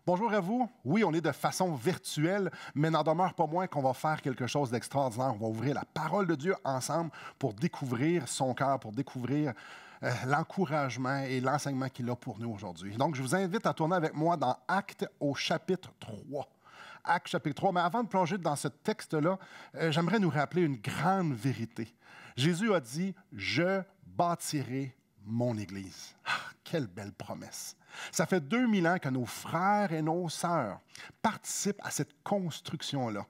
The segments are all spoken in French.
Bonjour à vous. Oui, on est de façon virtuelle, mais n'en demeure pas moins qu'on va faire quelque chose d'extraordinaire. On va ouvrir la parole de Dieu ensemble pour découvrir son cœur, pour découvrir l'encouragement et l'enseignement qu'il a pour nous aujourd'hui. Donc, je vous invite à tourner avec moi dans Actes au chapitre 3. Actes chapitre 3. Mais avant de plonger dans ce texte-là, j'aimerais nous rappeler une grande vérité. Jésus a dit « Je bâtirai mon Église ». Quelle belle promesse! Ça fait 2000 ans que nos frères et nos sœurs participent à cette construction-là.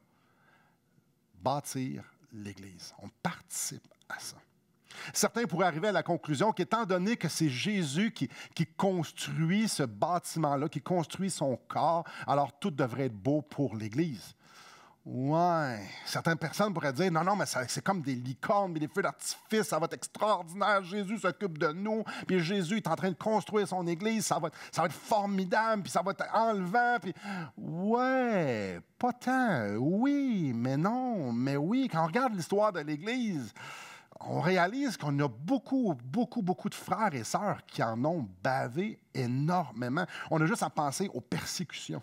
Bâtir l'Église. On participe à ça. Certains pourraient arriver à la conclusion qu'étant donné que c'est Jésus qui construit ce bâtiment-là, qui construit son corps, alors tout devrait être beau pour l'Église. Ouais, certaines personnes pourraient dire, non, mais c'est comme des licornes, mais des feux d'artifice, ça va être extraordinaire, Jésus s'occupe de nous, puis Jésus est en train de construire son Église, ça va être formidable, puis ça va être enlevant, puis ouais, pas tant, oui, mais non, mais oui, quand on regarde l'histoire de l'Église, on réalise qu'on a beaucoup de frères et sœurs qui en ont bavé énormément. On a juste à penser aux persécutions.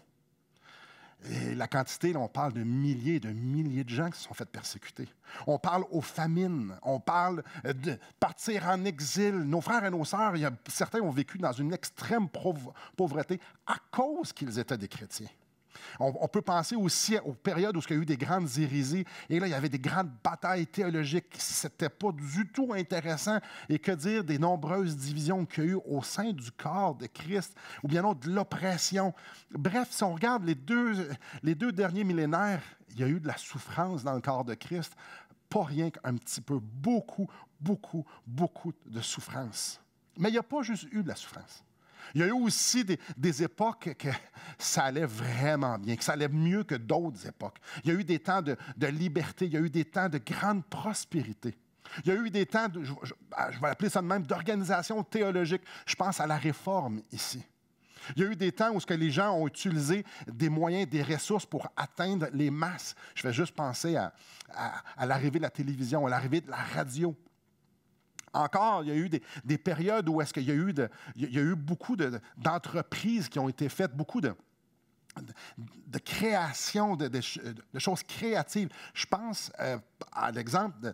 Et la quantité, là, on parle de milliers de gens qui se sont fait persécuter. On parle aux famines, on parle de partir en exil. Nos frères et nos sœurs, certains ont vécu dans une extrême pauvreté à cause qu'ils étaient des chrétiens. On peut penser aussi aux périodes où il y a eu des grandes hérésies, et là, il y avait des grandes batailles théologiques. C'était pas du tout intéressant. Et que dire des nombreuses divisions qu'il y a eu au sein du corps de Christ, ou bien de l'oppression. Bref, si on regarde les deux derniers millénaires, il y a eu de la souffrance dans le corps de Christ. Pas rien qu'un petit peu, beaucoup de souffrance. Mais il n'y a pas juste eu de la souffrance. Il y a eu aussi des époques que ça allait vraiment bien, que ça allait mieux que d'autres époques. Il y a eu des temps de liberté, il y a eu des temps de grande prospérité. Il y a eu des temps, je vais appeler ça de même, d'organisation théologique. Je pense à la Réforme ici. Il y a eu des temps où les gens ont utilisé des moyens, des ressources pour atteindre les masses. Je vais juste penser à l'arrivée de la télévision, à l'arrivée de la radio. Encore, il y a eu des périodes où il y a eu beaucoup d'entreprises qui ont été faites, beaucoup de création, de choses créatives. Je pense à l'exemple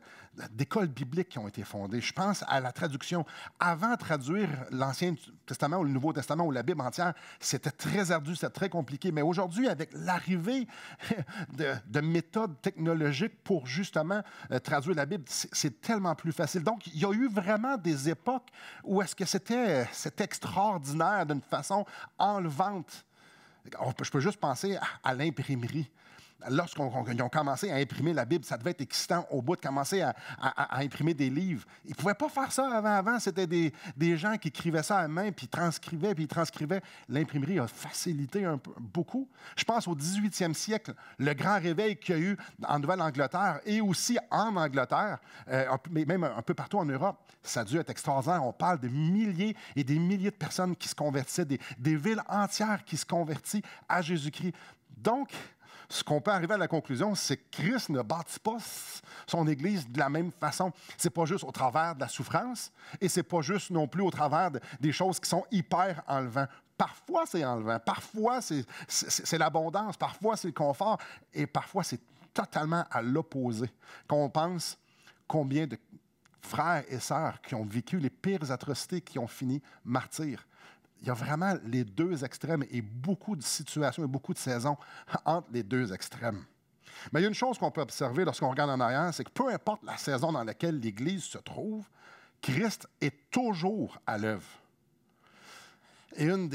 d'écoles bibliques qui ont été fondées. Je pense à la traduction. Avant de traduire l'Ancien Testament ou le Nouveau Testament ou la Bible entière, c'était très ardu, c'était très compliqué. Mais aujourd'hui, avec l'arrivée de méthodes technologiques pour justement traduire la Bible, c'est tellement plus facile. Donc, il y a eu vraiment des époques où est-ce que c'était extraordinaire d'une façon enlevante. Je peux juste penser à l'imprimerie. Lorsqu'ils ont commencé à imprimer la Bible, ça devait être excitant au bout de commencer à imprimer des livres. Ils ne pouvaient pas faire ça avant. C'était des gens qui écrivaient ça à la main, puis ils transcrivaient. L'imprimerie a facilité beaucoup. Je pense au 18e siècle, le grand réveil qu'il y a eu en Nouvelle-Angleterre et aussi en Angleterre, mais même un peu partout en Europe. Ça a dû être extraordinaire. On parle de milliers et des milliers de personnes qui se convertissaient, des villes entières qui se convertissent à Jésus-Christ. Donc, ce qu'on peut arriver à la conclusion, c'est que Christ ne bâtit pas son Église de la même façon. C'est pas juste au travers de la souffrance et c'est pas juste non plus au travers des choses qui sont hyper enlevantes. Parfois, c'est enlevant. Parfois, c'est l'abondance. Parfois, c'est le confort. Et parfois, c'est totalement à l'opposé. Quand on pense combien de frères et sœurs qui ont vécu les pires atrocités, qui ont fini martyrs. Il y a vraiment les deux extrêmes et beaucoup de situations et beaucoup de saisons entre les deux extrêmes. Mais il y a une chose qu'on peut observer lorsqu'on regarde en arrière, c'est que peu importe la saison dans laquelle l'Église se trouve, Christ est toujours à l'œuvre. Et une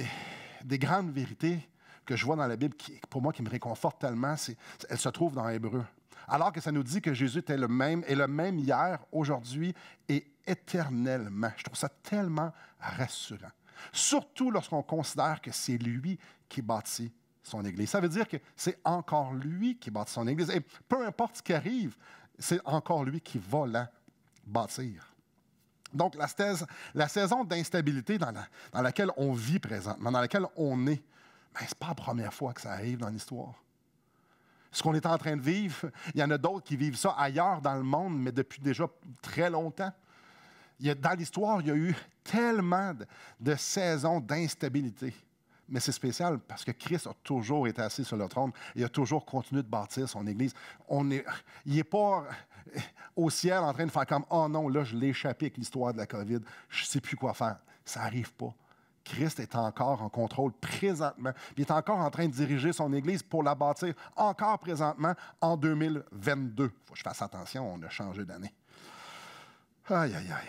des grandes vérités que je vois dans la Bible, pour moi, qui me réconforte tellement, elle se trouve dans Hébreux. Alors que ça nous dit que Jésus est le même hier, aujourd'hui et éternellement. Je trouve ça tellement rassurant. Surtout lorsqu'on considère que c'est lui qui bâtit son Église. Ça veut dire que c'est encore lui qui bâtit son Église. Et peu importe ce qui arrive, c'est encore lui qui va la bâtir. Donc, la saison d'instabilité dans laquelle on vit présentement, dans laquelle on est, ce n'est pas la première fois que ça arrive dans l'histoire. Ce qu'on est en train de vivre, il y en a d'autres qui vivent ça ailleurs dans le monde, mais depuis déjà très longtemps. Dans l'histoire, il y a eu tellement de saisons d'instabilité. Mais c'est spécial parce que Christ a toujours été assis sur le trône et a toujours continué de bâtir son Église. Il n'est pas au ciel en train de faire comme « Oh non, là, je l'ai échappé avec l'histoire de la COVID. Je ne sais plus quoi faire. » Ça n'arrive pas. Christ est encore en contrôle présentement. Il est encore en train de diriger son Église pour la bâtir encore présentement en 2022. Il faut que je fasse attention, on a changé d'année. Aïe, aïe, aïe.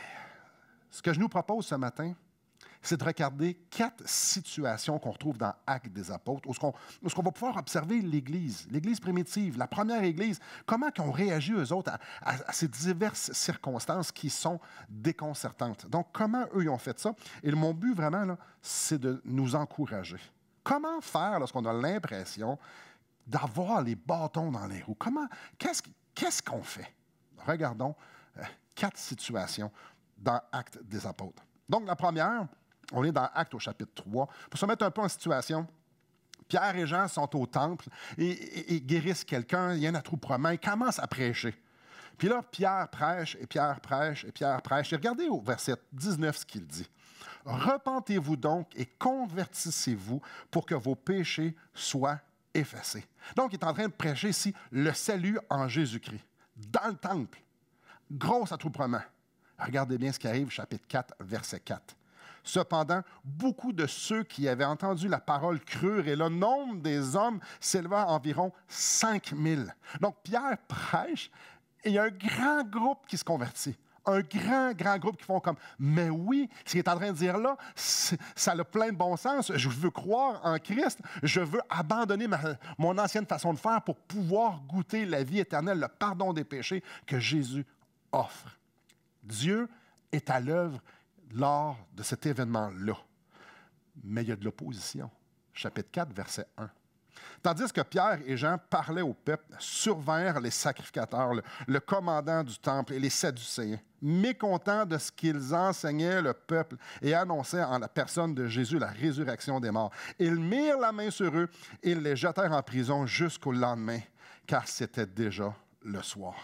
Ce que je nous propose ce matin, c'est de regarder 4 situations qu'on retrouve dans Actes des Apôtres, où ce qu'on va pouvoir observer l'Église primitive, la première Église, comment ils ont réagi, eux autres, à ces diverses circonstances qui sont déconcertantes. Donc, comment eux, ils ont fait ça? Et mon but, vraiment, là, c'est de nous encourager. Comment faire lorsqu'on a l'impression d'avoir les bâtons dans les roues? Qu'est-ce qu'on fait? Regardons 4 situations dans Actes des Apôtres. Donc, la première, on est dans Actes au chapitre 3. Pour se mettre un peu en situation, Pierre et Jean sont au temple et guérissent quelqu'un, il y a un attroupement, ils commencent à prêcher. Puis là, Pierre prêche, et Pierre prêche, et Pierre prêche. Et regardez au verset 19 ce qu'il dit. « Repentez-vous donc et convertissez-vous pour que vos péchés soient effacés. » Donc, il est en train de prêcher ici le salut en Jésus-Christ. Dans le temple, gros attroupement. Regardez bien ce qui arrive, chapitre 4, verset 4. Cependant, beaucoup de ceux qui avaient entendu la parole crurent et le nombre des hommes s'éleva à environ 5000. Donc, Pierre prêche et il y a un grand groupe qui se convertit. Un grand groupe qui font comme « Mais oui, ce qu'il est en train de dire là, ça a plein de bon sens. Je veux croire en Christ. Je veux abandonner mon ancienne façon de faire pour pouvoir goûter la vie éternelle, le pardon des péchés que Jésus offre. » Dieu est à l'œuvre lors de cet événement-là. Mais il y a de l'opposition. Chapitre 4, verset 1. Tandis que Pierre et Jean parlaient au peuple, survinrent les sacrificateurs, le commandant du temple et les Sadducéens, mécontents de ce qu'ils enseignaient le peuple et annonçaient en la personne de Jésus la résurrection des morts. Ils mirent la main sur eux et les jetèrent en prison jusqu'au lendemain, car c'était déjà le soir.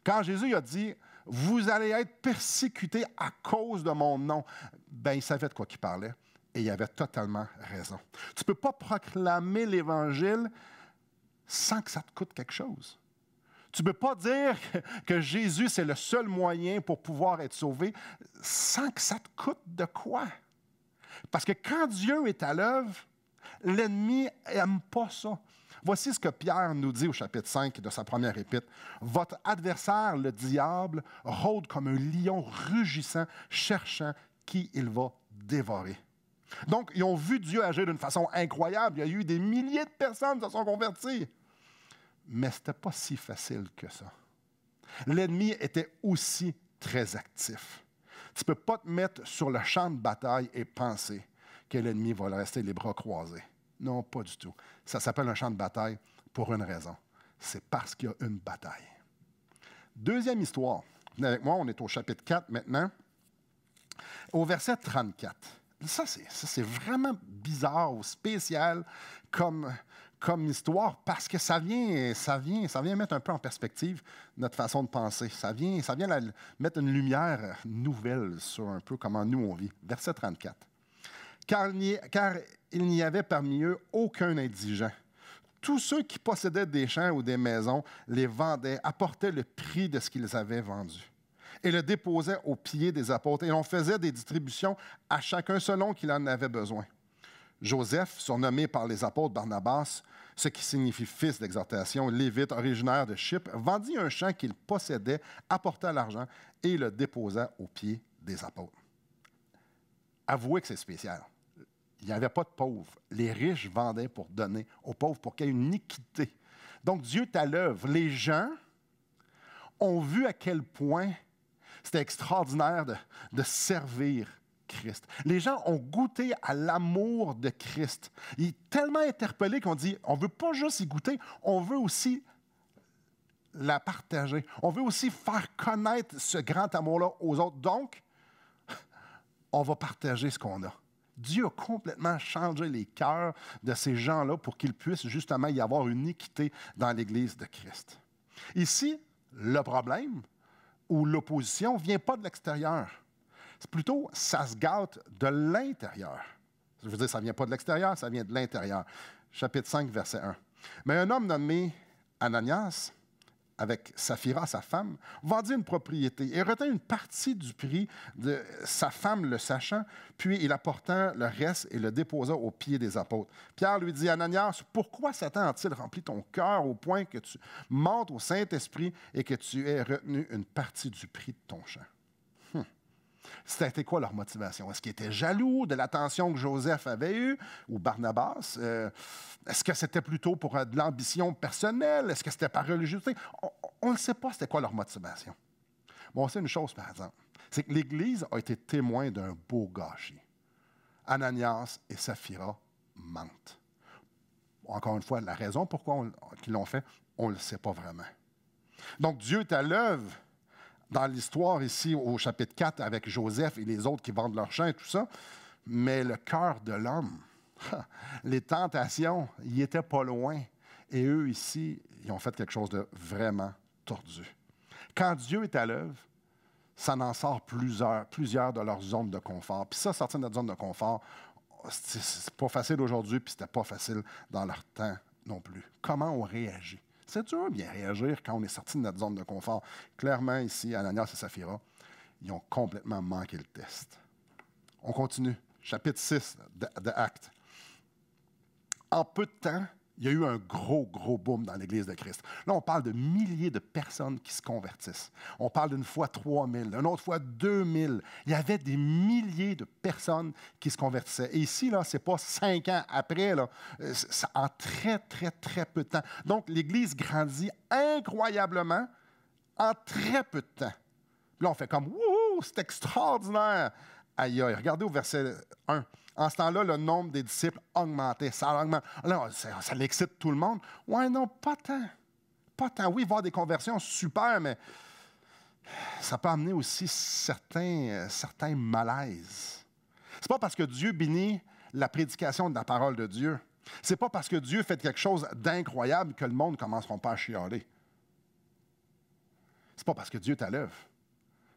Quand Jésus a dit « Vous allez être persécutés à cause de mon nom », bien, il savait de quoi il parlait et il avait totalement raison. Tu ne peux pas proclamer l'Évangile sans que ça te coûte quelque chose. Tu ne peux pas dire que Jésus, c'est le seul moyen pour pouvoir être sauvé sans que ça te coûte de quoi. Parce que quand Dieu est à l'œuvre, l'ennemi n'aime pas ça. Voici ce que Pierre nous dit au chapitre 5 de sa première épître. « Votre adversaire, le diable, rôde comme un lion rugissant, cherchant qui il va dévorer. » Donc, ils ont vu Dieu agir d'une façon incroyable. Il y a eu des milliers de personnes qui se sont converties. Mais ce n'était pas si facile que ça. L'ennemi était aussi très actif. Tu ne peux pas te mettre sur le champ de bataille et penser que l'ennemi va rester les bras croisés. Non, pas du tout. Ça s'appelle un champ de bataille pour une raison. C'est parce qu'il y a une bataille. Deuxième histoire. Venez avec moi, on est au chapitre 4 maintenant. Au verset 34. Ça, c'est vraiment bizarre ou spécial comme histoire parce que ça vient mettre un peu en perspective notre façon de penser. Ça vient mettre une lumière nouvelle sur un peu comment nous on vit. Verset 34. Car il n'y avait parmi eux aucun indigent. Tous ceux qui possédaient des champs ou des maisons les vendaient, apportaient le prix de ce qu'ils avaient vendu et le déposaient aux pieds des apôtres. Et on faisait des distributions à chacun selon qu'il en avait besoin. Joseph, surnommé par les apôtres Barnabas, ce qui signifie fils d'exhortation, lévite originaire de Chypre, vendit un champ qu'il possédait, apporta l'argent et le déposa aux pieds des apôtres. Avouez que c'est spécial. Il n'y avait pas de pauvres. Les riches vendaient pour donner aux pauvres, pour qu'il y ait une équité. Donc, Dieu est à l'œuvre. Les gens ont vu à quel point c'était extraordinaire de servir Christ. Les gens ont goûté à l'amour de Christ. Il est tellement interpellé qu'on dit, on ne veut pas juste y goûter, on veut aussi la partager. On veut aussi faire connaître ce grand amour-là aux autres. Donc, on va partager ce qu'on a. Dieu a complètement changé les cœurs de ces gens-là pour qu'ils puissent justement y avoir une équité dans l'Église de Christ. Ici, le problème ou l'opposition ne vient pas de l'extérieur. C'est plutôt, ça se gâte de l'intérieur. Je veux dire, ça ne vient pas de l'extérieur, ça vient de l'intérieur. Chapitre 5, verset 1. Mais un homme nommé Ananias, avec Saphira, sa femme, vendit une propriété et retint une partie du prix de sa femme le sachant, puis il apporta le reste et le déposa aux pieds des apôtres. Pierre lui dit, Ananias, pourquoi Satan a-t-il rempli ton cœur au point que tu mentes au Saint-Esprit et que tu aies retenu une partie du prix de ton champ? C'était quoi leur motivation? Est-ce qu'ils étaient jaloux de l'attention que Joseph avait eue, ou Barnabas? Est-ce que c'était plutôt pour de l'ambition personnelle? Est-ce que c'était par religiosité? On ne sait pas c'était quoi leur motivation. Bon, on sait une chose, par exemple, c'est que l'Église a été témoin d'un beau gâchis. Ananias et Saphira mentent. Encore une fois, la raison pourquoi ils l'ont fait, on ne le sait pas vraiment. Donc, Dieu est à l'œuvre dans l'histoire ici au chapitre 4 avec Joseph et les autres qui vendent leur champ et tout ça, mais le cœur de l'homme, les tentations, ils étaient pas loin. Et eux ici, ils ont fait quelque chose de vraiment tordu. Quand Dieu est à l'œuvre, ça en sort plusieurs de leur zone de confort. Puis ça, sortir de notre zone de confort, c'est pas facile aujourd'hui, puis c'était pas facile dans leur temps non plus. Comment on réagit? C'est dur bien réagir quand on est sorti de notre zone de confort. Clairement, ici, Ananias et Saphira, ils ont complètement manqué le test. On continue. Chapitre 6 de Actes. En peu de temps, il y a eu un gros boom dans l'Église de Christ. Là, on parle de milliers de personnes qui se convertissent. On parle d'une fois 3000, une autre fois 2000. Il y avait des milliers de personnes qui se convertissaient. Et ici, là, ce n'est pas 5 ans après, là, en très peu de temps. Donc, l'Église grandit incroyablement en très peu de temps. Là, on fait comme « Wouhou, c'est extraordinaire! » Aïe, aïe, regardez au verset 1. En ce temps-là, le nombre des disciples augmentait. Ça augmente. Là, ça l'excite tout le monde. Oui, non, pas tant. Pas tant. Oui, voir des conversions, super, mais ça peut amener aussi certains malaises. C'est pas parce que Dieu bénit la prédication de la parole de Dieu. C'est pas parce que Dieu fait quelque chose d'incroyable que le monde ne commencera pas à chialer. C'est pas parce que Dieu est à l'œuvre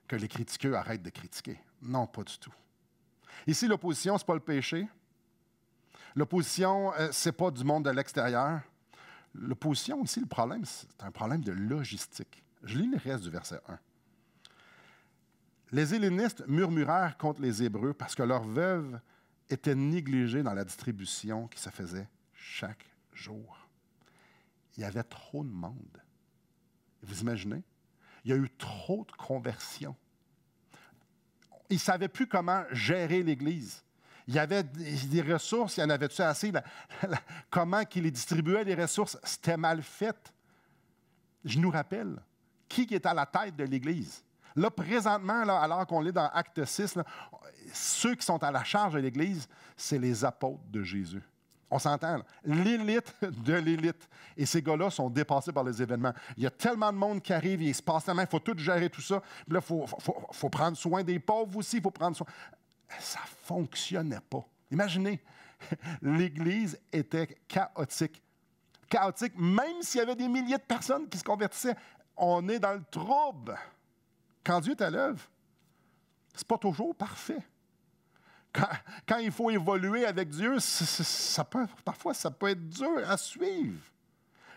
que les critiqueux arrêtent de critiquer. Non, pas du tout. Ici, l'opposition, ce n'est pas le péché. L'opposition, ce n'est pas du monde de l'extérieur. L'opposition, ici, le problème, c'est un problème de logistique. Je lis le reste du verset 1. Les Hellénistes murmurèrent contre les Hébreux parce que leurs veuves étaient négligées dans la distribution qui se faisait chaque jour. Il y avait trop de monde. Vous imaginez? Il y a eu trop de conversions. Ils ne savaient plus comment gérer l'Église. Il y avait des ressources, il y en avait-tu assez? Comment ils les distribuaient, les ressources? C'était mal fait. Je nous rappelle, qui est à la tête de l'Église? Là, présentement, là, alors qu'on est dans Acte 6, là, ceux qui sont à la charge de l'Église, c'est les apôtres de Jésus. On s'entend, là. L'élite de l'élite. Et ces gars-là sont dépassés par les événements. Il y a tellement de monde qui arrive, il se passe tellement, il faut tout gérer tout ça. Puis là, il faut prendre soin des pauvres aussi, il faut prendre soin. Ça ne fonctionnait pas. Imaginez, l'Église était chaotique. Chaotique, même s'il y avait des milliers de personnes qui se convertissaient. On est dans le trouble. Quand Dieu est à l'œuvre, ce n'est pas toujours parfait. Quand il faut évoluer avec Dieu, parfois, ça peut être dur à suivre.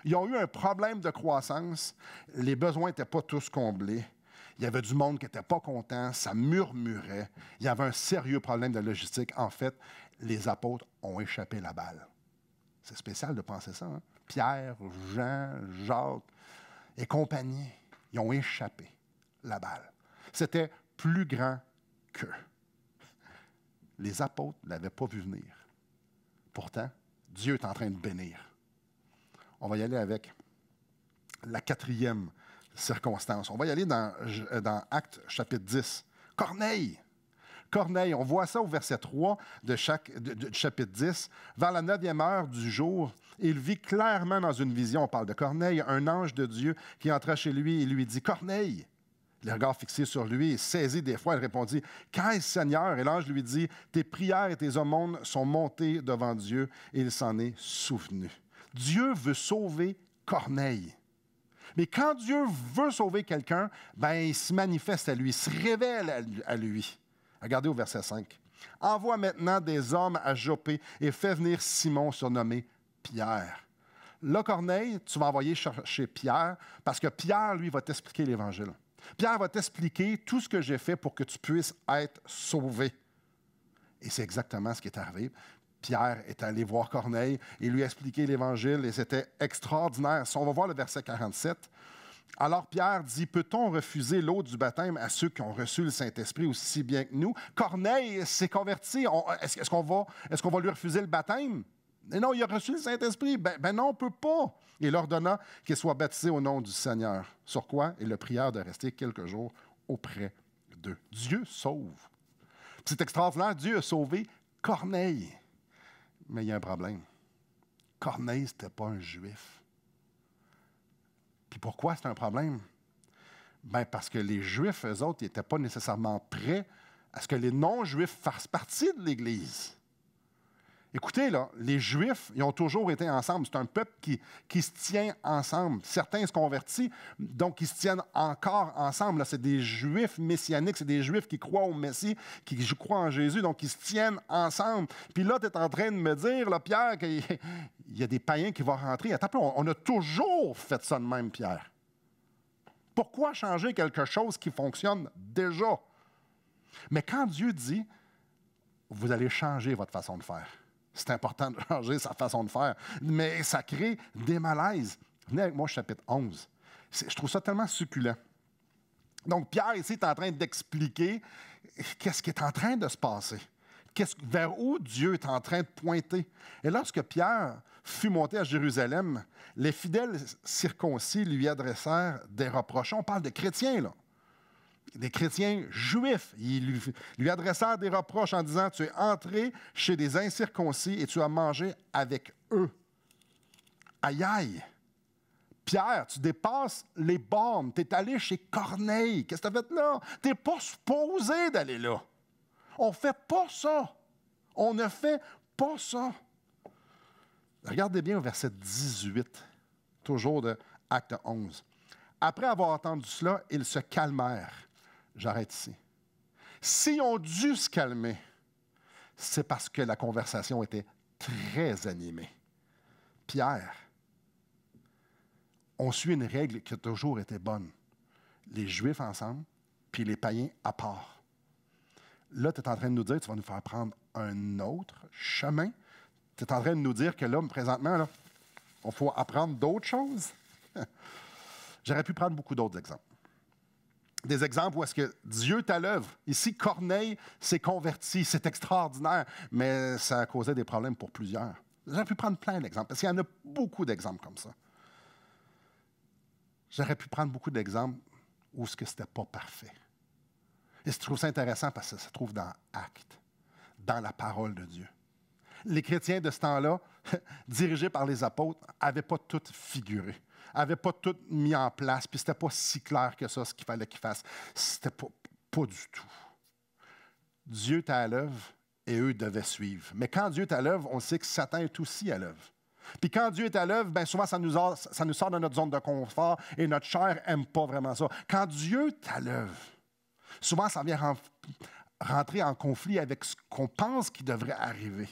Ils ont eu un problème de croissance. Les besoins n'étaient pas tous comblés. Il y avait du monde qui n'était pas content. Ça murmurait. Il y avait un sérieux problème de logistique. En fait, les apôtres ont échappé la balle. C'est spécial de penser ça, hein? Pierre, Jean, Jacques et compagnie, ils ont échappé la balle. C'était plus grand qu'eux. Les apôtres ne l'avaient pas vu venir. Pourtant, Dieu est en train de bénir. On va y aller avec la 4e circonstance. On va y aller dans Actes chapitre 10. Corneille. Corneille, on voit ça au verset 3 du chapitre 10. Vers la 9e heure du jour, il vit clairement dans une vision, on parle de Corneille, un ange de Dieu qui entra chez lui et lui dit « Corneille ». Les regards fixés sur lui et saisi d'effroi, il répondit « Qu'est-ce, Seigneur? » Et l'ange lui dit « Tes prières et tes aumônes sont montées devant Dieu et il s'en est souvenu. » Dieu veut sauver Corneille. Mais quand Dieu veut sauver quelqu'un, ben, il se manifeste à lui, il se révèle à lui. Regardez au verset 5. Envoie maintenant des hommes à Joppé et fais venir Simon, surnommé Pierre. Là, Corneille, tu vas envoyer chercher Pierre, parce que Pierre, lui, va t'expliquer l'Évangile. Pierre va t'expliquer tout ce que j'ai fait pour que tu puisses être sauvé. Et c'est exactement ce qui est arrivé. Pierre est allé voir Corneille et lui expliquer l'Évangile, et c'était extraordinaire. Si on va voir le verset 47, alors Pierre dit, peut-on refuser l'eau du baptême à ceux qui ont reçu le Saint-Esprit aussi bien que nous? Corneille s'est converti. Est-ce qu'on va lui refuser le baptême? Et non, il a reçu le Saint-Esprit. Ben non, on ne peut pas. Il ordonna qu'il soit baptisé au nom du Seigneur. Sur quoi? Il le prièrent de rester quelques jours auprès d'eux. Dieu sauve. C'est extraordinaire. Dieu a sauvé Corneille. Mais il y a un problème. Corneille, ce n'était pas un Juif. Puis pourquoi c'est un problème? Bien, parce que les Juifs, eux autres, n'étaient pas nécessairement prêts à ce que les non-Juifs fassent partie de l'Église. Écoutez, là, les Juifs, ils ont toujours été ensemble. C'est un peuple qui se tient ensemble. Certains se convertissent, donc ils se tiennent encore ensemble. Là, c'est des Juifs messianiques, c'est des Juifs qui croient au Messie, qui croient en Jésus, donc ils se tiennent ensemble. Puis là, tu es en train de me dire, là, Pierre, qu'il y a des païens qui vont rentrer. Attends un peu, on a toujours fait ça de même, Pierre. Pourquoi changer quelque chose qui fonctionne déjà? Mais quand Dieu dit, vous allez changer votre façon de faire, c'est important de changer sa façon de faire, mais ça crée des malaises. Venez avec moi au chapitre 11. Je trouve ça tellement succulent. Donc, Pierre, ici, est en train d'expliquer qu'est-ce qui est en train de se passer, vers où Dieu est en train de pointer. Et lorsque Pierre fut monté à Jérusalem, les fidèles circoncis lui adressèrent des reproches. On parle de chrétiens, là. Des chrétiens juifs. Ils lui adressèrent des reproches en disant, tu es entré chez des incirconcis et tu as mangé avec eux. Aïe, aïe! Pierre, tu dépasses les bornes. Tu es allé chez Corneille. Qu'est-ce que tu as fait là? Tu n'es pas supposé d'aller là. On ne fait pas ça. On ne fait pas ça. Regardez bien au verset 18, toujours de Acte 11. Après avoir entendu cela, ils se calmèrent. J'arrête ici. S'ils ont dû se calmer, c'est parce que la conversation était très animée. Pierre, on suit une règle qui a toujours été bonne. Les Juifs ensemble, puis les païens à part. Là, tu es en train de nous dire, tu vas nous faire prendre un autre chemin. Tu es en train de nous dire que là, présentement, là, il faut apprendre d'autres choses. J'aurais pu prendre beaucoup d'autres exemples. Des exemples où est-ce que Dieu est à l'œuvre. Ici, Corneille s'est converti. C'est extraordinaire, mais ça a causé des problèmes pour plusieurs. J'aurais pu prendre plein d'exemples, parce qu'il y en a beaucoup d'exemples comme ça. J'aurais pu prendre beaucoup d'exemples où ce que c'était pas parfait. Et je trouve ça intéressant parce que ça se trouve dans Actes, dans la parole de Dieu. Les chrétiens de ce temps-là, dirigés par les apôtres, n'avaient pas tout figuré, n'avaient pas tout mis en place, puis c'était pas si clair que ça, ce qu'il fallait qu'ils fassent. C'était pas du tout. Dieu est à l'œuvre et eux devaient suivre. Mais quand Dieu est à l'œuvre, on sait que Satan est aussi à l'œuvre. Puis quand Dieu est à l'œuvre, bien souvent, ça nous sort de notre zone de confort et notre chair n'aime pas vraiment ça. Quand Dieu est à l'œuvre, souvent, ça vient rentrer en conflit avec ce qu'on pense qui devrait arriver.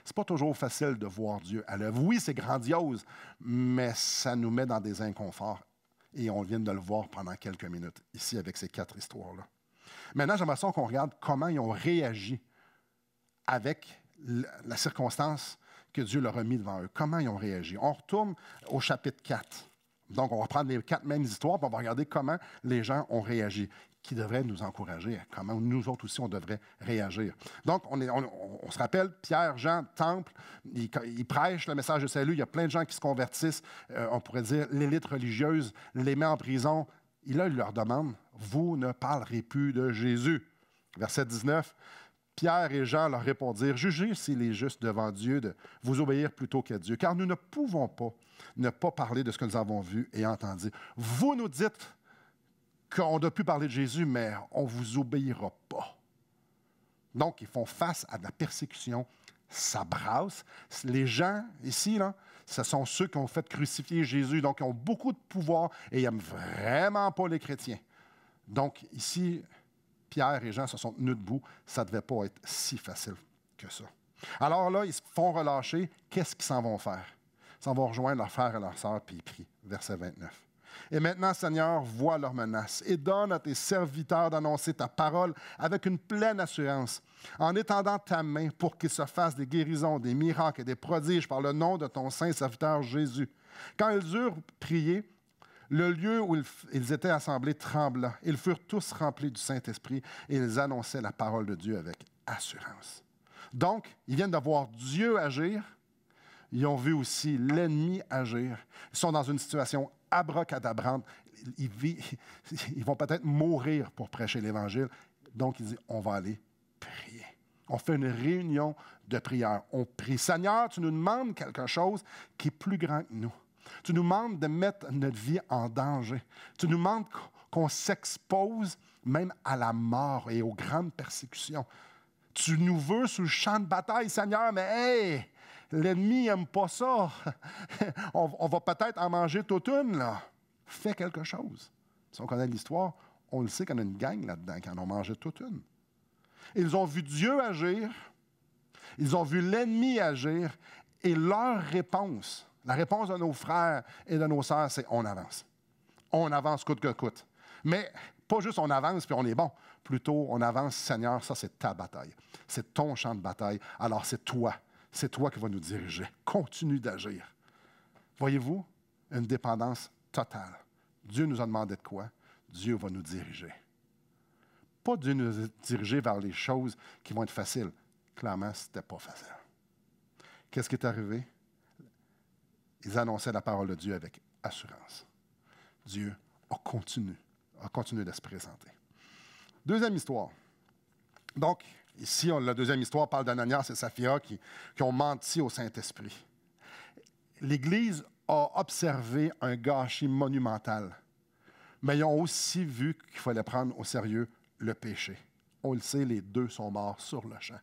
C'est pas toujours facile de voir Dieu à l'œuvre. Oui, c'est grandiose, mais ça nous met dans des inconforts. Et on vient de le voir pendant quelques minutes, ici, avec ces 4 histoires-là. Maintenant, j'aimerais ça qu'on regarde comment ils ont réagi avec la circonstance que Dieu leur a mis devant eux. Comment ils ont réagi. On retourne au chapitre 4. Donc, on va prendre les 4 mêmes histoires, puis on va regarder comment les gens ont réagi, qui devrait nous encourager, comment nous autres aussi, on devrait réagir. Donc, on se rappelle, Pierre, Jean, temple, ils prêchent le message de salut, il y a plein de gens qui se convertissent, on pourrait dire l'élite religieuse les met en prison. Et là, il leur demande, vous ne parlerez plus de Jésus. Verset 19, Pierre et Jean leur répondirent, jugez s'il est juste devant Dieu de vous obéir plutôt qu'à Dieu, car nous ne pouvons pas ne pas parler de ce que nous avons vu et entendu. Vous nous dites qu'on ne doit plus parler de Jésus, mais on ne vous obéira pas. Donc, ils font face à de la persécution. Ça brasse. Les gens, ici, là, ce sont ceux qui ont fait crucifier Jésus, donc ils ont beaucoup de pouvoir et ils n'aiment vraiment pas les chrétiens. Donc, ici, Pierre et Jean se sont tenus debout. Ça ne devait pas être si facile que ça. Alors là, ils se font relâcher. Qu'est-ce qu'ils s'en vont faire? Ils s'en vont rejoindre leurs frères et leurs sœurs, puis ils prient. Verset 29. Et maintenant, Seigneur, vois leurs menaces et donne à tes serviteurs d'annoncer ta parole avec une pleine assurance, en étendant ta main pour qu'il se fasse des guérisons, des miracles et des prodiges par le nom de ton saint serviteur Jésus. Quand ils eurent prié, le lieu où ils étaient assemblés trembla. Ils furent tous remplis du Saint-Esprit et ils annonçaient la parole de Dieu avec assurance. Donc, ils viennent de voir Dieu agir. Ils ont vu aussi l'ennemi agir. Ils sont dans une situation abracadabrante. Ils vont peut-être mourir pour prêcher l'Évangile. Donc, ils disent, on va aller prier. On fait une réunion de prière. On prie. Seigneur, tu nous demandes quelque chose qui est plus grand que nous. Tu nous demandes de mettre notre vie en danger. Tu nous demandes qu'on s'expose même à la mort et aux grandes persécutions. Tu nous veux sur le champ de bataille, Seigneur, mais hey, l'ennemi n'aime pas ça. On va peut-être en manger toute une, là. Fais quelque chose. Si on connaît l'histoire, on le sait qu'on a une gang là-dedans qui en ont mangé toute une. Ils ont vu Dieu agir, ils ont vu l'ennemi agir, et leur réponse, la réponse de nos frères et de nos sœurs, c'est on avance. On avance coûte que coûte. Mais pas juste on avance puis on est bon. Plutôt, on avance, Seigneur, ça c'est ta bataille. C'est ton champ de bataille. Alors c'est toi. C'est toi qui vas nous diriger. Continue d'agir. Voyez-vous, une dépendance totale. Dieu nous a demandé de quoi? Dieu va nous diriger. Pas Dieu nous diriger vers les choses qui vont être faciles. Clairement, ce n'était pas facile. Qu'est-ce qui est arrivé? Ils annonçaient la parole de Dieu avec assurance. Dieu a continué de se présenter. Deuxième histoire. Donc, ici, la deuxième histoire parle d'Ananias et Saphira qui ont menti au Saint-Esprit. L'Église a observé un gâchis monumental, mais ils ont aussi vu qu'il fallait prendre au sérieux le péché. On le sait, les deux sont morts sur le champ.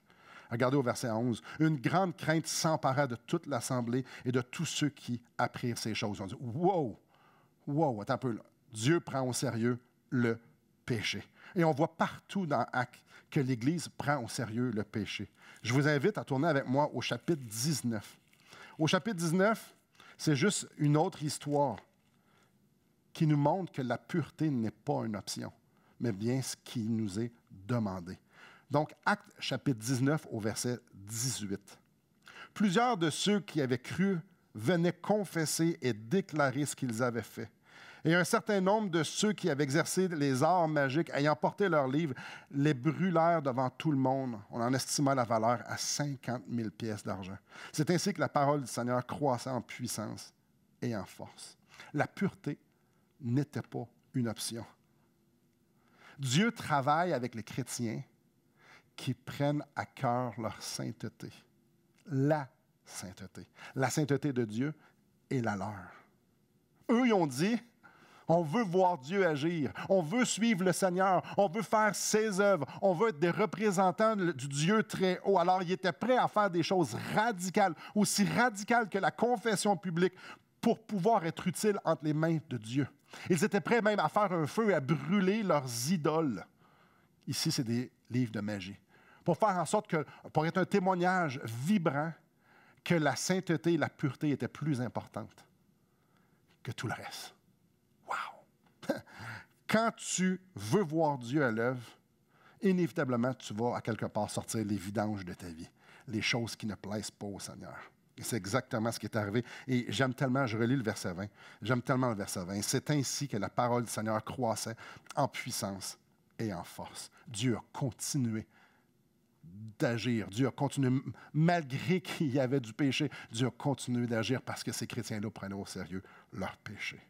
Regardez au verset 11. Une grande crainte s'empara de toute l'assemblée et de tous ceux qui apprirent ces choses. On dit, wow, attends un peu là. Dieu prend au sérieux le péché. Et on voit partout dans Actes que l'Église prend au sérieux le péché. Je vous invite à tourner avec moi au chapitre 19. Au chapitre 19, c'est juste une autre histoire qui nous montre que la pureté n'est pas une option, mais bien ce qui nous est demandé. Donc, Actes chapitre 19 au verset 18. Plusieurs de ceux qui avaient cru venaient confesser et déclarer ce qu'ils avaient fait. Et un certain nombre de ceux qui avaient exercé les arts magiques, ayant porté leurs livres, les brûlèrent devant tout le monde. On en estima la valeur à 50 000 pièces d'argent. C'est ainsi que la parole du Seigneur croissait en puissance et en force. La pureté n'était pas une option. Dieu travaille avec les chrétiens qui prennent à cœur leur sainteté. La sainteté de Dieu est la leur. Eux, ils ont dit, on veut voir Dieu agir, on veut suivre le Seigneur, on veut faire ses œuvres, on veut être des représentants du Dieu très haut. Alors, ils étaient prêts à faire des choses radicales, aussi radicales que la confession publique, pour pouvoir être utiles entre les mains de Dieu. Ils étaient prêts même à faire un feu et à brûler leurs idoles. Ici, c'est des livres de magie. Pour faire en sorte que, pour être un témoignage vibrant, que la sainteté et la pureté étaient plus importantes que tout le reste. Wow! Quand tu veux voir Dieu à l'œuvre, inévitablement, tu vas à quelque part sortir les vidanges de ta vie, les choses qui ne plaisent pas au Seigneur. Et c'est exactement ce qui est arrivé. Et j'aime tellement, je relis le verset 20, j'aime tellement le verset 20. C'est ainsi que la parole du Seigneur croissait en puissance et en force. Dieu a continué d'agir. Dieu a continué, malgré qu'il y avait du péché, Dieu a continué d'agir parce que ces chrétiens-là prenaient au sérieux leur péché.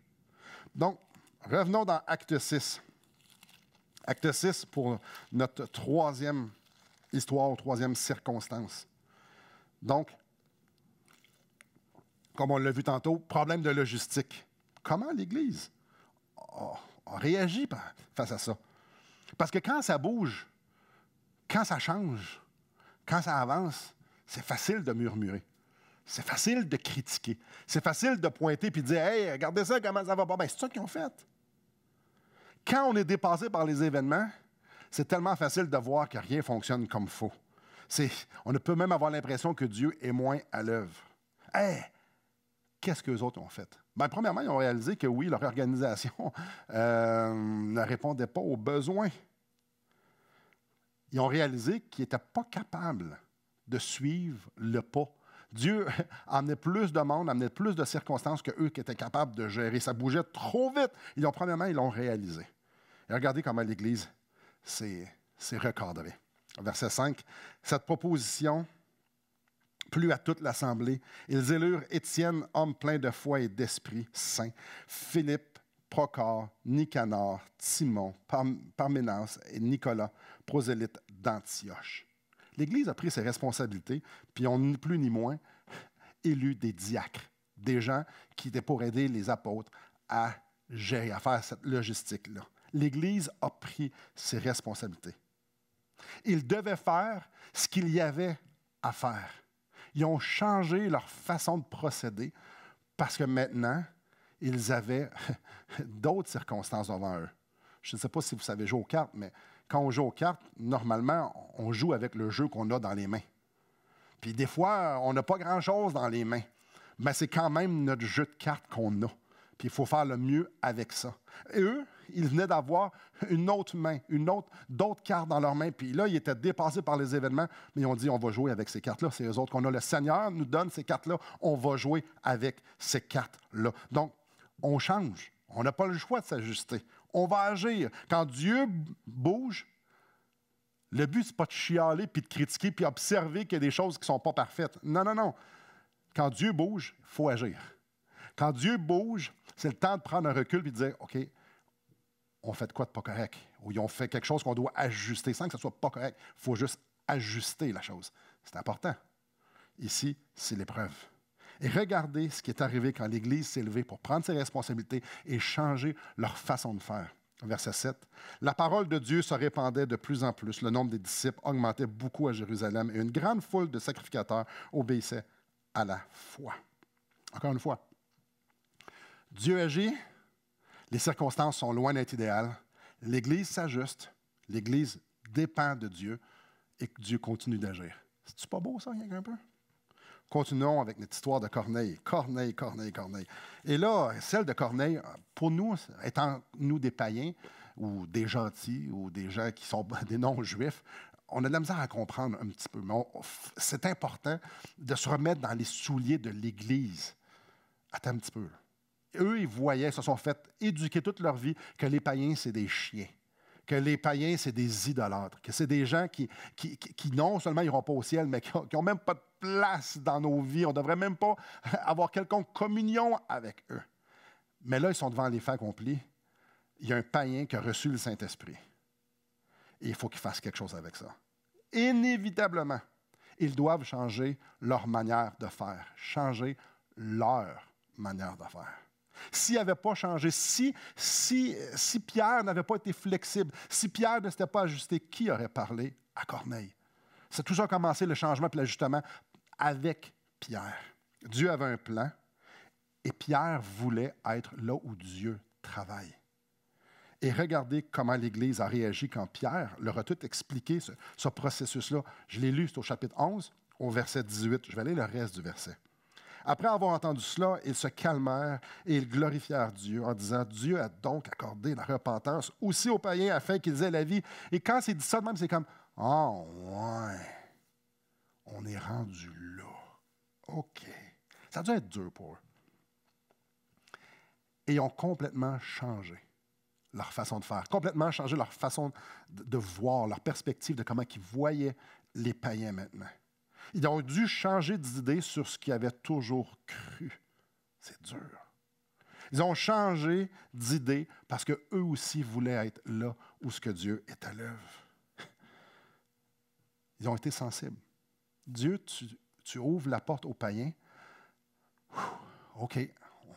Donc, revenons dans Acte 6. Acte 6 pour notre troisième histoire, troisième circonstance. Donc, comme on l'a vu tantôt, problème de logistique. Comment l'Église a réagi face à ça? Parce que quand ça bouge, quand ça change, quand ça avance, c'est facile de murmurer. C'est facile de critiquer. C'est facile de pointer et de dire « Hey, regardez ça, comment ça va pas? » Bien, c'est ça qu'ils ont fait. Quand on est dépassé par les événements, c'est tellement facile de voir que rien fonctionne comme il faut. On peut même avoir l'impression que Dieu est moins à l'œuvre. Hey! Qu'est-ce qu'eux autres ont fait? Bien, premièrement, ils ont réalisé que oui, leur organisation ne répondait pas aux besoins. Ils ont réalisé qu'ils n'étaient pas capables de suivre le pas. Dieu amenait plus de monde, amenait plus de circonstances qu'eux qui étaient capables de gérer. Ça bougeait trop vite. Premièrement, ils l'ont réalisé. Et regardez comment l'Église s'est recadrée. Verset 5, « Cette proposition plut à toute l'assemblée. Ils élurent Étienne, homme plein de foi et d'esprit saint, Philippe, Procor, Nicanor, Timon, Parménas et Nicolas, prosélytes d'Antioche. » L'Église a pris ses responsabilités, puis on ni plus ni moins élu des diacres, des gens qui étaient pour aider les apôtres à gérer, à faire cette logistique-là. L'Église a pris ses responsabilités. Ils devaient faire ce qu'il y avait à faire. Ils ont changé leur façon de procéder parce que maintenant, ils avaient d'autres circonstances devant eux. Je ne sais pas si vous savez jouer aux cartes, mais quand on joue aux cartes, normalement, on joue avec le jeu qu'on a dans les mains. Puis des fois, on n'a pas grand-chose dans les mains, mais c'est quand même notre jeu de cartes qu'on a. Puis il faut faire le mieux avec ça. Et eux, ils venaient d'avoir une autre main, d'autres cartes dans leurs mains. Puis là, ils étaient dépassés par les événements, mais ils ont dit, on va jouer avec ces cartes-là. C'est eux autres qu'on a. Le Seigneur nous donne ces cartes-là. On va jouer avec ces cartes-là. Donc, on change. On n'a pas le choix de s'ajuster. On va agir. Quand Dieu bouge, le but, ce n'est pas de chialer, puis de critiquer, puis observer qu'il y a des choses qui ne sont pas parfaites. Non, non, non. Quand Dieu bouge, il faut agir. Quand Dieu bouge, c'est le temps de prendre un recul et de dire, OK, on fait de quoi de pas correct? Ou ils ont fait quelque chose qu'on doit ajuster sans que ce soit pas correct. Il faut juste ajuster la chose. C'est important. Ici, c'est l'épreuve. Et regardez ce qui est arrivé quand l'Église s'est levée pour prendre ses responsabilités et changer leur façon de faire. Verset 7. La parole de Dieu se répandait de plus en plus. Le nombre des disciples augmentait beaucoup à Jérusalem et une grande foule de sacrificateurs obéissait à la foi. Encore une fois, Dieu agit, les circonstances sont loin d'être idéales, l'Église s'ajuste, l'Église dépend de Dieu et que Dieu continue d'agir. C'est-tu pas beau ça, rien qu'un peu? Continuons avec notre histoire de Corneille. Corneille. Et là, celle de Corneille, pour nous, étant nous des païens ou des gentils ou des gens qui sont des non-juifs, on a de la misère à comprendre un petit peu. Mais c'est important de se remettre dans les souliers de l'Église. Attends un petit peu. Eux, ils voyaient, se sont fait éduquer toute leur vie que les païens, c'est des chiens, que les païens, c'est des idolâtres, que c'est des gens qui non seulement n'iront pas au ciel, mais qui n'ont même pas de place dans nos vies. On ne devrait même pas avoir quelconque communion avec eux. Mais là, ils sont devant les faits accomplis. Il y a un païen qui a reçu le Saint-Esprit. Et il faut qu'il fasse quelque chose avec ça. Inévitablement, ils doivent changer leur manière de faire, changer leur manière de faire. S'il n'avait pas changé, si Pierre n'avait pas été flexible, si Pierre ne s'était pas ajusté, qui aurait parlé à Corneille? C'est toujours commencé le changement et l'ajustement avec Pierre. Dieu avait un plan et Pierre voulait être là où Dieu travaille. Et regardez comment l'Église a réagi quand Pierre leur a tout expliqué, ce processus-là. Je l'ai lu, c'est au chapitre 11, au verset 18. Je vais aller le reste du verset. Après avoir entendu cela, ils se calmèrent et ils glorifièrent Dieu en disant, Dieu a donc accordé la repentance aussi aux païens afin qu'ils aient la vie. Et quand c'est dit ça de même, c'est comme, oh ouais, on est rendu là. OK. Ça a dû être dur pour eux. Et ils ont complètement changé leur façon de faire, complètement changé leur façon de voir, leur perspective de comment ils voyaient les païens maintenant. Ils ont dû changer d'idée sur ce qu'ils avaient toujours cru. C'est dur. Ils ont changé d'idée parce qu'eux aussi voulaient être là où ce que Dieu est à l'œuvre. Ils ont été sensibles. Dieu, tu ouvres la porte aux païens. OK,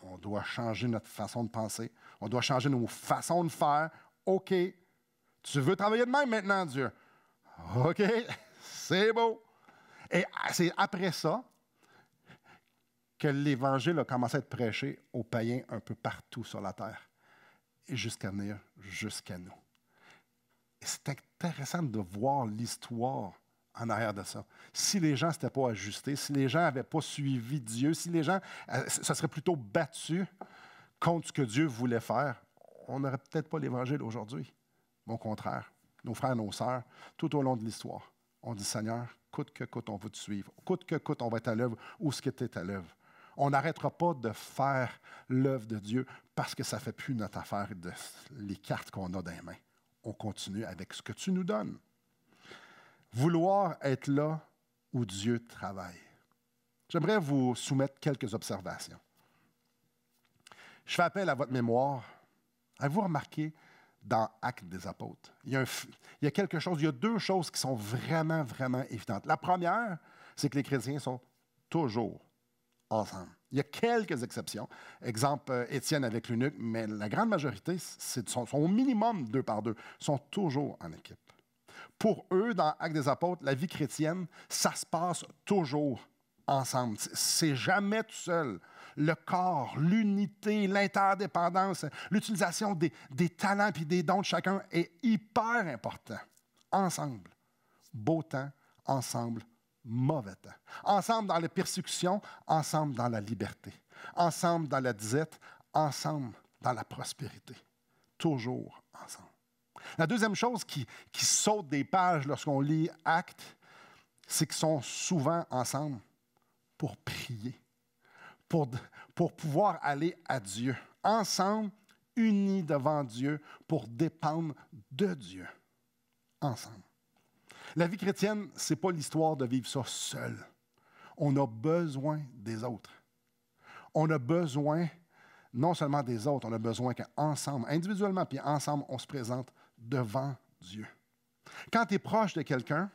on doit changer notre façon de penser. On doit changer nos façons de faire. OK, tu veux travailler de même maintenant, Dieu? OK, c'est beau. Et c'est après ça que l'Évangile a commencé à être prêché aux païens un peu partout sur la terre, et jusqu'à venir jusqu'à nous. Et c'est intéressant de voir l'histoire en arrière de ça. Si les gens ne s'étaient pas ajustés, si les gens n'avaient pas suivi Dieu, si les gens se seraient plutôt battus contre ce que Dieu voulait faire, on n'aurait peut-être pas l'Évangile aujourd'hui. Mais au contraire, nos frères et nos sœurs, tout au long de l'histoire, on dit, Seigneur, coûte que coûte, on va te suivre. Coûte que coûte, on va être à l'œuvre où ce qui est à l'œuvre. On n'arrêtera pas de faire l'œuvre de Dieu parce que ça ne fait plus notre affaire de les cartes qu'on a dans les mains. On continue avec ce que tu nous donnes. Vouloir être là où Dieu travaille. J'aimerais vous soumettre quelques observations. Je fais appel à votre mémoire. Avez-vous remarqué dans Actes des Apôtres, il y a quelque chose, il y a deux choses qui sont vraiment, vraiment évidentes. La première, c'est que les chrétiens sont toujours ensemble. Il y a quelques exceptions. Exemple, Étienne avec l'eunuque, mais la grande majorité, sont au minimum 2 par 2, sont toujours en équipe. Pour eux, dans Actes des Apôtres, la vie chrétienne, ça se passe toujours ensemble. C'est jamais tout seul. Le corps, l'unité, l'interdépendance, l'utilisation des talents et des dons de chacun est hyper important. Ensemble. Beau temps, ensemble, mauvais temps. Ensemble dans les persécutions, ensemble dans la liberté. Ensemble dans la disette, ensemble dans la prospérité. Toujours ensemble. La deuxième chose qui saute des pages lorsqu'on lit Actes, c'est qu'ils sont souvent ensemble pour prier, pour pouvoir aller à Dieu. Ensemble, unis devant Dieu, pour dépendre de Dieu. Ensemble. La vie chrétienne, ce n'est pas l'histoire de vivre ça seul. On a besoin des autres. On a besoin non seulement des autres, on a besoin qu'ensemble, individuellement, puis ensemble, on se présente devant Dieu. Quand tu es proche de quelqu'un,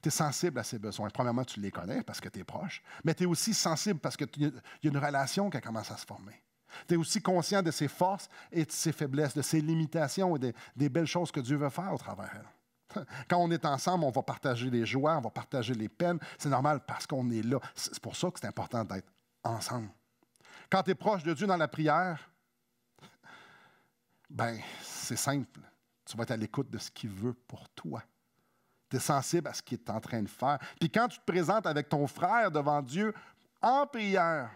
tu es sensible à ses besoins. Premièrement, tu les connais parce que tu es proche, mais tu es aussi sensible parce qu'il y a une relation qui commence à se former. Tu es aussi conscient de ses forces et de ses faiblesses, de ses limitations et des belles choses que Dieu veut faire au travers d'elle. Quand on est ensemble, on va partager les joies, on va partager les peines. C'est normal parce qu'on est là. C'est pour ça que c'est important d'être ensemble. Quand tu es proche de Dieu dans la prière, ben c'est simple. Tu vas être à l'écoute de ce qu'il veut pour toi. Tu es sensible à ce qu'il est en train de faire. Puis quand tu te présentes avec ton frère devant Dieu en prière,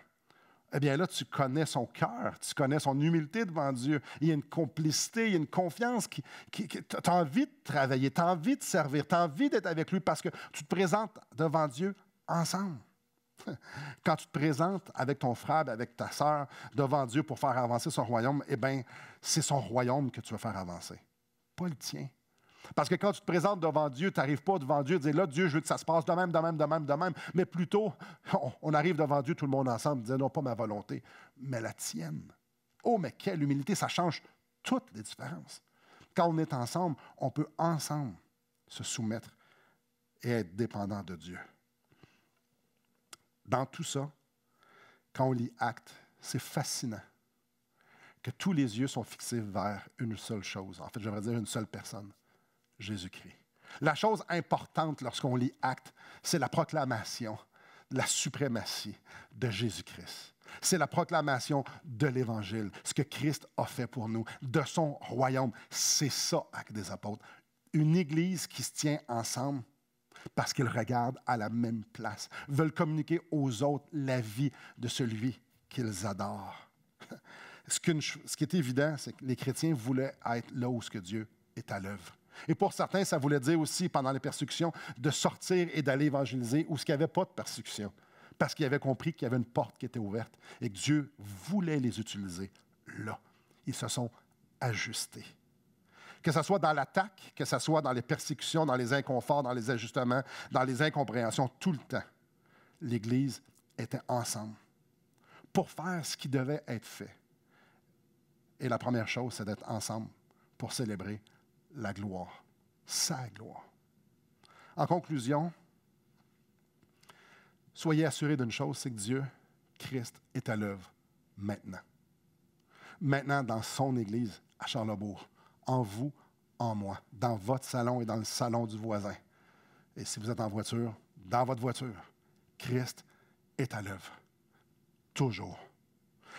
eh bien là, tu connais son cœur, tu connais son humilité devant Dieu. Il y a une complicité, il y a une confiance tu as envie de travailler, tu as envie de servir, tu as envie d'être avec lui parce que tu te présentes devant Dieu ensemble. Quand tu te présentes avec ton frère, avec ta sœur, devant Dieu pour faire avancer son royaume, eh bien, c'est son royaume que tu veux faire avancer, pas le tien. Parce que quand tu te présentes devant Dieu, tu n'arrives pas devant Dieu et dire, là, Dieu, je veux que ça se passe de même, de même, de même, de même. Mais plutôt, on arrive devant Dieu, tout le monde ensemble, disant, non, pas ma volonté, mais la tienne. Oh, mais quelle humilité, ça change toutes les différences. Quand on est ensemble, on peut ensemble se soumettre et être dépendant de Dieu. Dans tout ça, quand on lit Actes, c'est fascinant que tous les yeux sont fixés vers une seule chose. En fait, j'aimerais dire une seule personne. Jésus-Christ. La chose importante lorsqu'on lit Actes, c'est la proclamation de la suprématie de Jésus-Christ. C'est la proclamation de l'Évangile, ce que Christ a fait pour nous, de son royaume. C'est ça, Actes des Apôtres. Une Église qui se tient ensemble parce qu'ils regardent à la même place, veulent communiquer aux autres la vie de celui qu'ils adorent. Ce qui est évident, c'est que les chrétiens voulaient être là où ce que Dieu est à l'œuvre. Et pour certains, ça voulait dire aussi, pendant les persécutions, de sortir et d'aller évangéliser où il n'y avait pas de persécution, parce qu'ils avaient compris qu'il y avait une porte qui était ouverte et que Dieu voulait les utiliser là. Ils se sont ajustés. Que ce soit dans l'attaque, que ce soit dans les persécutions, dans les inconforts, dans les ajustements, dans les incompréhensions, tout le temps, l'Église était ensemble pour faire ce qui devait être fait. Et la première chose, c'est d'être ensemble pour célébrer la gloire, sa gloire. En conclusion, soyez assurés d'une chose, c'est que Dieu, Christ, est à l'œuvre maintenant. Maintenant, dans son Église à Charlesbourg, en vous, en moi, dans votre salon et dans le salon du voisin. Et si vous êtes en voiture, dans votre voiture, Christ est à l'œuvre. Toujours.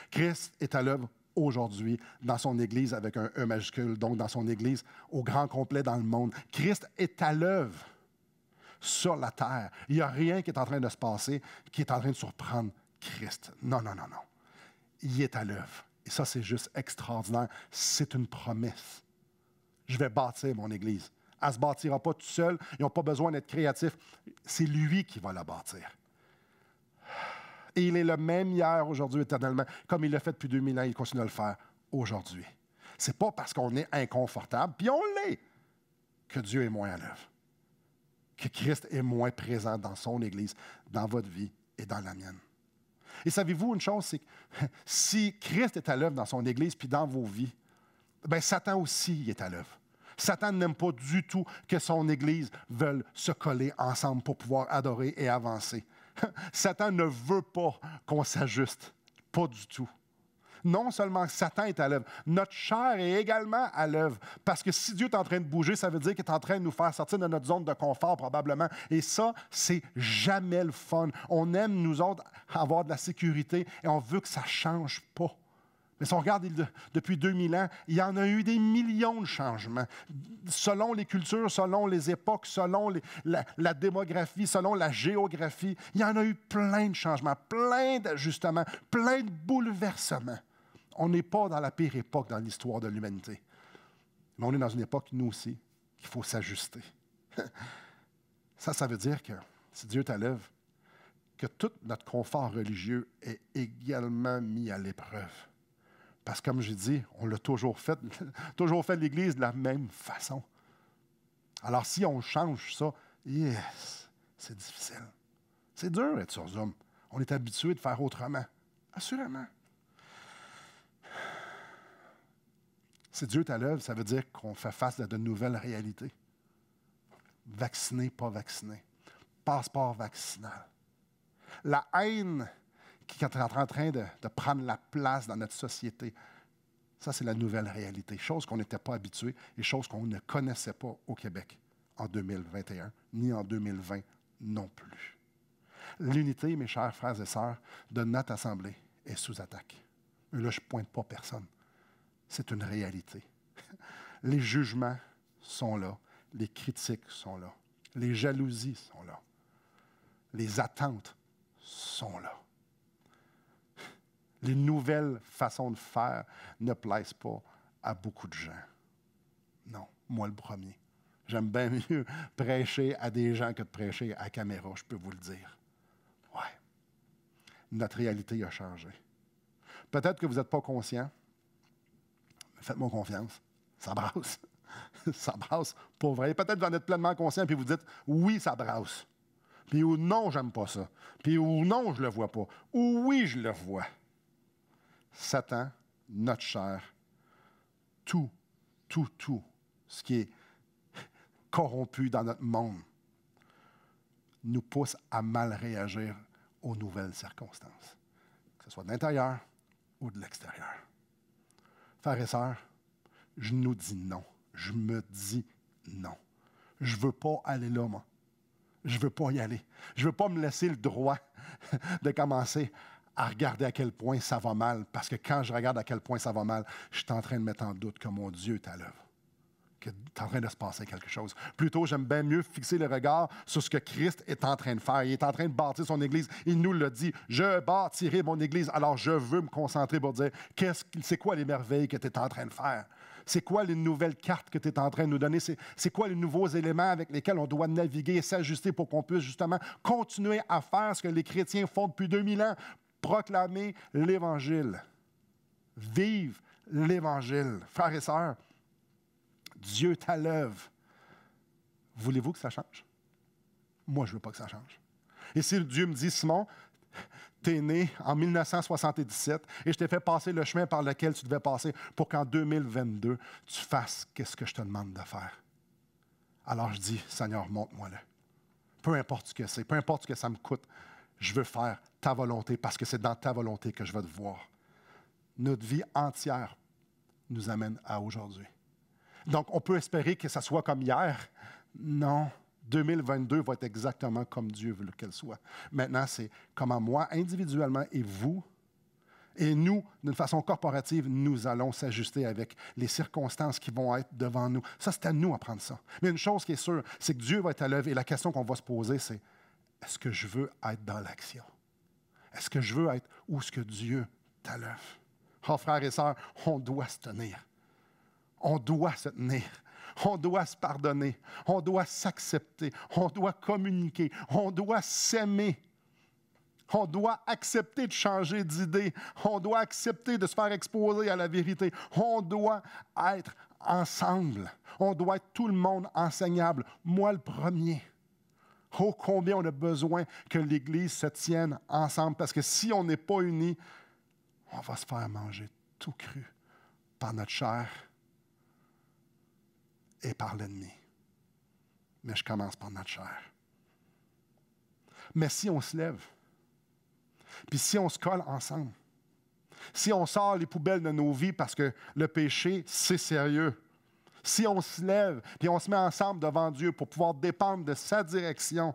Christ est à l'œuvre aujourd'hui dans son Église avec un E majuscule, donc dans son Église au grand complet dans le monde. Christ est à l'œuvre sur la terre. Il n'y a rien qui est en train de se passer qui est en train de surprendre Christ. Non, non, non, non. Il est à l'œuvre. Et ça, c'est juste extraordinaire. C'est une promesse. Je vais bâtir mon Église. Elle ne se bâtira pas tout seul. Ils n'ont pas besoin d'être créatifs. C'est lui qui va la bâtir. Et il est le même hier, aujourd'hui, éternellement. Comme il l'a fait depuis 2000 ans, il continue à le faire aujourd'hui. Ce n'est pas parce qu'on est inconfortable, puis on l'est, que Dieu est moins à l'œuvre. Que Christ est moins présent dans son Église, dans votre vie et dans la mienne. Et savez-vous une chose, c'est que si Christ est à l'œuvre dans son Église puis dans vos vies, bien Satan aussi est à l'œuvre. Satan n'aime pas du tout que son Église veuille se coller ensemble pour pouvoir adorer et avancer. Satan ne veut pas qu'on s'ajuste, pas du tout. Non seulement Satan est à l'œuvre, notre chair est également à l'œuvre. Parce que si Dieu est en train de bouger, ça veut dire qu'il est en train de nous faire sortir de notre zone de confort probablement. Et ça, c'est jamais le fun. On aime, nous autres, avoir de la sécurité et on veut que ça ne change pas. Mais si on regarde depuis 2000 ans, il y en a eu des millions de changements. Selon les cultures, selon les époques, selon la démographie, selon la géographie, il y en a eu plein de changements, plein d'ajustements, plein de bouleversements. On n'est pas dans la pire époque dans l'histoire de l'humanité. Mais on est dans une époque, nous aussi, qu'il faut s'ajuster. Ça veut dire que si Dieu est à l'œuvre, que tout notre confort religieux est également mis à l'épreuve. Parce que, comme j'ai dit, on l'a toujours fait l'Église de la même façon. Alors, si on change ça, yes, c'est difficile. C'est dur d'être sur Zoom. On est habitué de faire autrement. Assurément. Si Dieu est à l'œuvre, ça veut dire qu'on fait face à de nouvelles réalités. Vacciné, pas vacciné. Passeport vaccinal. La haine qui est en train de prendre la place dans notre société. Ça, c'est la nouvelle réalité. Chose qu'on n'était pas habitué et chose qu'on ne connaissait pas au Québec en 2021, ni en 2020 non plus. L'unité, mes chers frères et sœurs, de notre Assemblée est sous attaque. Et là, je ne pointe pas personne. C'est une réalité. Les jugements sont là. Les critiques sont là. Les jalousies sont là. Les attentes sont là. Les nouvelles façons de faire ne plaisent pas à beaucoup de gens. Non, moi le premier. J'aime bien mieux prêcher à des gens que de prêcher à la caméra, je peux vous le dire. Ouais. Notre réalité a changé. Peut-être que vous n'êtes pas conscient. Faites-moi confiance. Ça brasse. Ça brasse pour vrai. Peut-être que vous en êtes pleinement conscient puis vous dites « oui, ça brasse ». Puis ou « non, j'aime pas ça ». Puis ou « non, je le vois pas ». Ou « oui, je le vois ». Satan, notre chair, tout ce qui est corrompu dans notre monde nous pousse à mal réagir aux nouvelles circonstances, que ce soit de l'intérieur ou de l'extérieur. Frères et sœurs, je nous dis non. Je me dis non. Je ne veux pas aller là, moi. Je ne veux pas y aller. Je ne veux pas me laisser le droit de commencer à regarder à quel point ça va mal, parce que quand je regarde à quel point ça va mal, je suis en train de mettre en doute que mon Dieu est à l'œuvre, qu'il est en train de se passer quelque chose. Plutôt, j'aime bien mieux fixer le regard sur ce que Christ est en train de faire. Il est en train de bâtir son Église. Il nous l'a dit, « Je bâtirai mon Église. » Alors, je veux me concentrer pour dire, c'est quoi les merveilles que tu es en train de faire? C'est quoi les nouvelles cartes que tu es en train de nous donner? C'est quoi les nouveaux éléments avec lesquels on doit naviguer et s'ajuster pour qu'on puisse justement continuer à faire ce que les chrétiens font depuis 2000 ans, proclamer l'Évangile. Vive l'Évangile. Frères et sœurs, Dieu est à l'œuvre. Voulez-vous que ça change? Moi, je ne veux pas que ça change. Et si Dieu me dit, Simon, tu es né en 1977 et je t'ai fait passer le chemin par lequel tu devais passer pour qu'en 2022, tu fasses ce que je te demande de faire. Alors je dis, Seigneur, montre-moi-le. Peu importe ce que c'est, peu importe ce que ça me coûte, je veux faire ta volonté parce que c'est dans ta volonté que je vais te voir. Notre vie entière nous amène à aujourd'hui. Donc, on peut espérer que ça soit comme hier. Non, 2022 va être exactement comme Dieu veut qu'elle soit. Maintenant, c'est comment moi, individuellement, et vous, Et nous, d'une façon corporative, nous allons s'ajuster avec les circonstances qui vont être devant nous. Ça, c'est à nous à prendre ça. Mais une chose qui est sûre, c'est que Dieu va être à l'œuvre et la question qu'on va se poser, c'est est-ce que je veux être dans l'action? Est-ce que je veux être où est-ce que Dieu est à l'œuvre? Oh, frères et sœurs, on doit se tenir. On doit se tenir. On doit se pardonner. On doit s'accepter. On doit communiquer. On doit s'aimer. On doit accepter de changer d'idée. On doit accepter de se faire exposer à la vérité. On doit être ensemble. On doit être tout le monde enseignable. Moi, le premier. Oh, combien on a besoin que l'Église se tienne ensemble. Parce que si on n'est pas unis, on va se faire manger tout cru par notre chair et par l'ennemi. Mais je commence par notre chair. Mais si on se lève, puis si on se colle ensemble, si on sort les poubelles de nos vies parce que le péché, c'est sérieux, si on se lève puis on se met ensemble devant Dieu pour pouvoir dépendre de sa direction,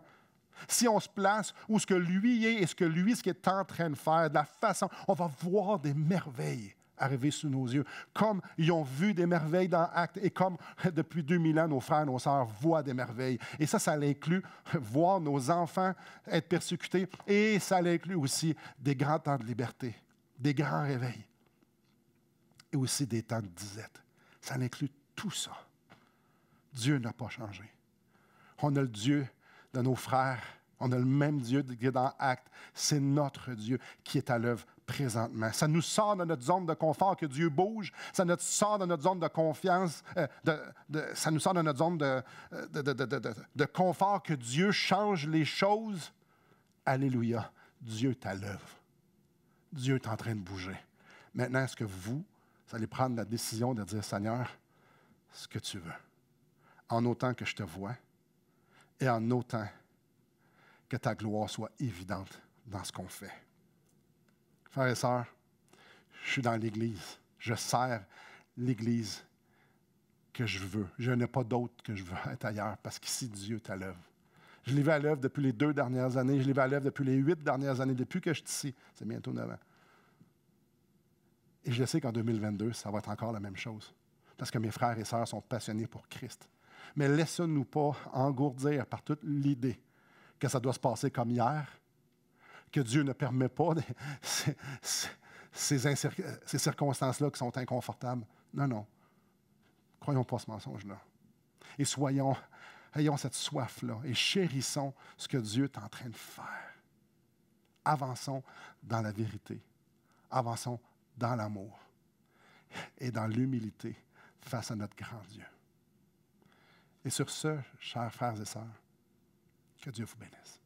si on se place où ce que lui est et ce qu'il est en train de faire, de la façon, on va voir des merveilles arriver sous nos yeux, comme ils ont vu des merveilles dans Actes et comme depuis 2000 ans, nos frères et nos sœurs voient des merveilles. Et ça inclut voir nos enfants être persécutés et ça inclut aussi des grands temps de liberté, des grands réveils et aussi des temps de disette. Ça inclut tout ça. Dieu n'a pas changé. On a le Dieu de nos frères. On a le même Dieu qui est dans Actes. C'est notre Dieu qui est à l'œuvre présentement. Ça nous sort de notre zone de confort que Dieu bouge. Ça nous sort de notre zone de confiance. Ça nous sort de notre zone de confort que Dieu change les choses. Alléluia. Dieu est à l'œuvre. Dieu est en train de bouger. Maintenant, est-ce que vous allez prendre la décision de dire, Seigneur, ce que tu veux, en autant que je te vois et en autant que ta gloire soit évidente dans ce qu'on fait. Frères et sœurs, je suis dans l'Église. Je sers l'Église que je veux. Je n'ai pas d'autre que je veux être ailleurs parce qu'ici, Dieu est à l'œuvre. Je l'ai vu à l'œuvre depuis les 2 dernières années. Je l'ai vu à l'œuvre depuis les 8 dernières années, depuis que je suis ici. C'est bientôt 9 ans. Et je sais qu'en 2022, ça va être encore la même chose. Parce que mes frères et sœurs sont passionnés pour Christ. Mais laissons-nous pas engourdir par toute l'idée que ça doit se passer comme hier, que Dieu ne permet pas ces circonstances-là qui sont inconfortables. Non, non. Croyons pas ce mensonge-là. Et ayons cette soif-là et chérissons ce que Dieu est en train de faire. Avançons dans la vérité. Avançons dans l'amour et dans l'humilité face à notre grand Dieu. Et sur ce, chers frères et sœurs, que Dieu vous bénisse.